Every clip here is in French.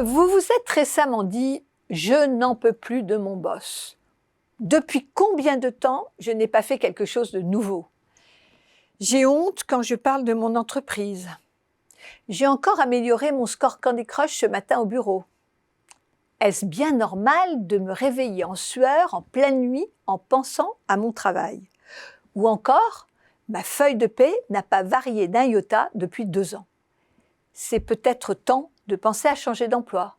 Vous vous êtes récemment dit « Je n'en peux plus de mon boss ». Depuis combien de temps je n'ai pas fait quelque chose de nouveau? J'ai honte quand je parle de mon entreprise. J'ai encore amélioré mon score Candy Crush ce matin au bureau. Est-ce bien normal de me réveiller en sueur en pleine nuit en pensant à mon travail? Ou encore, ma feuille de paie n'a pas varié d'un iota depuis 2 ans. C'est peut-être temps de penser à changer d'emploi.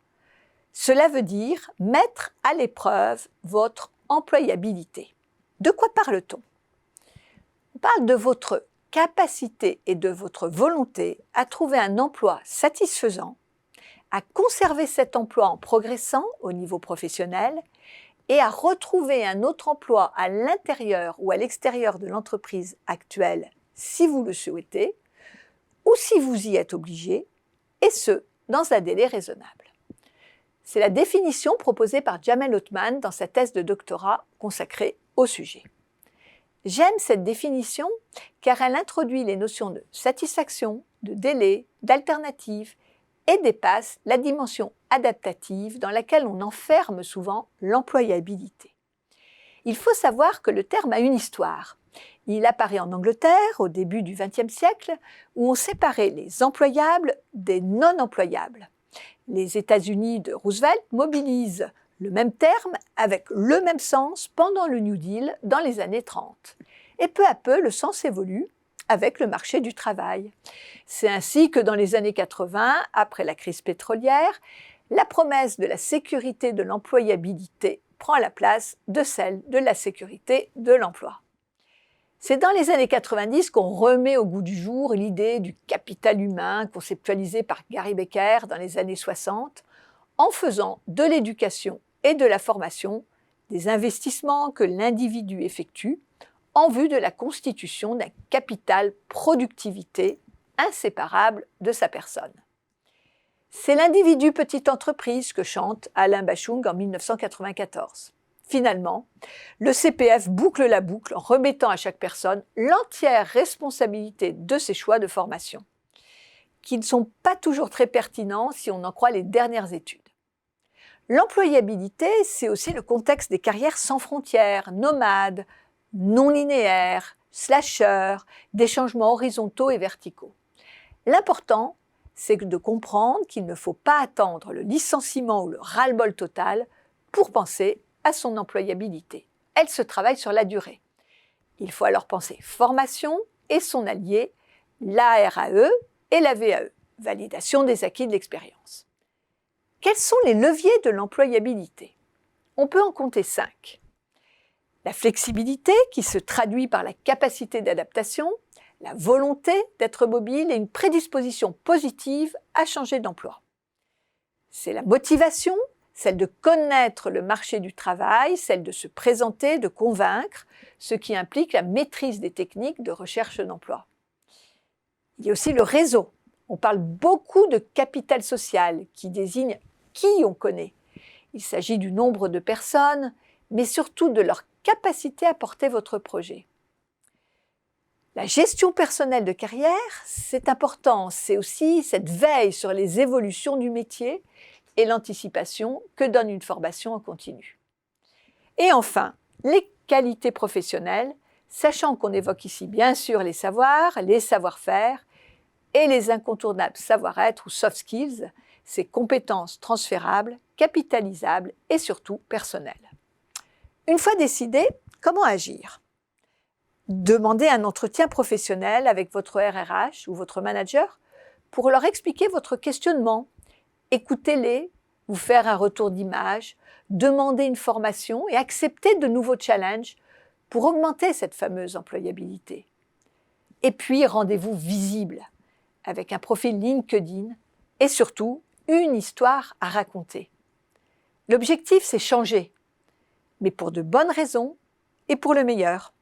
Cela veut dire mettre à l'épreuve votre employabilité. De quoi parle-t-on? On parle de votre capacité et de votre volonté à trouver un emploi satisfaisant, à conserver cet emploi en progressant au niveau professionnel et à retrouver un autre emploi à l'intérieur ou à l'extérieur de l'entreprise actuelle si vous le souhaitez ou si vous y êtes obligé, et ce, dans un délai raisonnable. C'est la définition proposée par Jamel Othman dans sa thèse de doctorat consacrée au sujet. J'aime cette définition car elle introduit les notions de satisfaction, de délai, d'alternative et dépasse la dimension adaptative dans laquelle on enferme souvent l'employabilité. Il faut savoir que le terme a une histoire. Il apparaît en Angleterre au début du XXe siècle où on séparait les employables des non-employables. Les États-Unis de Roosevelt mobilisent le même terme avec le même sens pendant le New Deal dans les années 30. Et peu à peu, le sens évolue avec le marché du travail. C'est ainsi que dans les années 80, après la crise pétrolière, la promesse de la sécurité de l'employabilité prend la place de celle de la sécurité de l'emploi. C'est dans les années 90 qu'on remet au goût du jour l'idée du capital humain conceptualisée par Gary Becker dans les années 60, en faisant de l'éducation et de la formation des investissements que l'individu effectue en vue de la constitution d'un capital productivité inséparable de sa personne. C'est l'individu petite entreprise que chante Alain Bachung en 1994. Finalement, le CPF boucle la boucle en remettant à chaque personne l'entière responsabilité de ses choix de formation, qui ne sont pas toujours très pertinents si on en croit les dernières études. L'employabilité, c'est aussi le contexte des carrières sans frontières, nomades, non linéaires, slasheurs, des changements horizontaux et verticaux. L'important, c'est de comprendre qu'il ne faut pas attendre le licenciement ou le ras-le-bol total pour penser à son employabilité. Elle se travaille sur la durée. Il faut alors penser formation et son allié, la RAE et la VAE, validation des acquis de l'expérience. Quels sont les leviers de l'employabilité? On peut en compter 5. La flexibilité, qui se traduit par la capacité d'adaptation, la volonté d'être mobile et une prédisposition positive à changer d'emploi. C'est la motivation, celle de connaître le marché du travail, celle de se présenter, de convaincre, ce qui implique la maîtrise des techniques de recherche d'emploi. Il y a aussi le réseau. On parle beaucoup de capital social qui désigne qui on connaît. Il s'agit du nombre de personnes, mais surtout de leur capacité à porter votre projet. La gestion personnelle de carrière, c'est important. C'est aussi cette veille sur les évolutions du métier et l'anticipation que donne une formation en continu. Et enfin, les qualités professionnelles, sachant qu'on évoque ici bien sûr les savoirs, les savoir-faire et les incontournables savoir-être ou soft skills, ces compétences transférables, capitalisables et surtout personnelles. Une fois décidé, comment agir? Demandez un entretien professionnel avec votre RRH ou votre manager pour leur expliquer votre questionnement. Écoutez-les, vous faire un retour d'image, demander une formation et accepter de nouveaux challenges pour augmenter cette fameuse employabilité. Et puis, rendez-vous visible avec un profil LinkedIn et surtout une histoire à raconter. L'objectif, c'est changer, mais pour de bonnes raisons et pour le meilleur.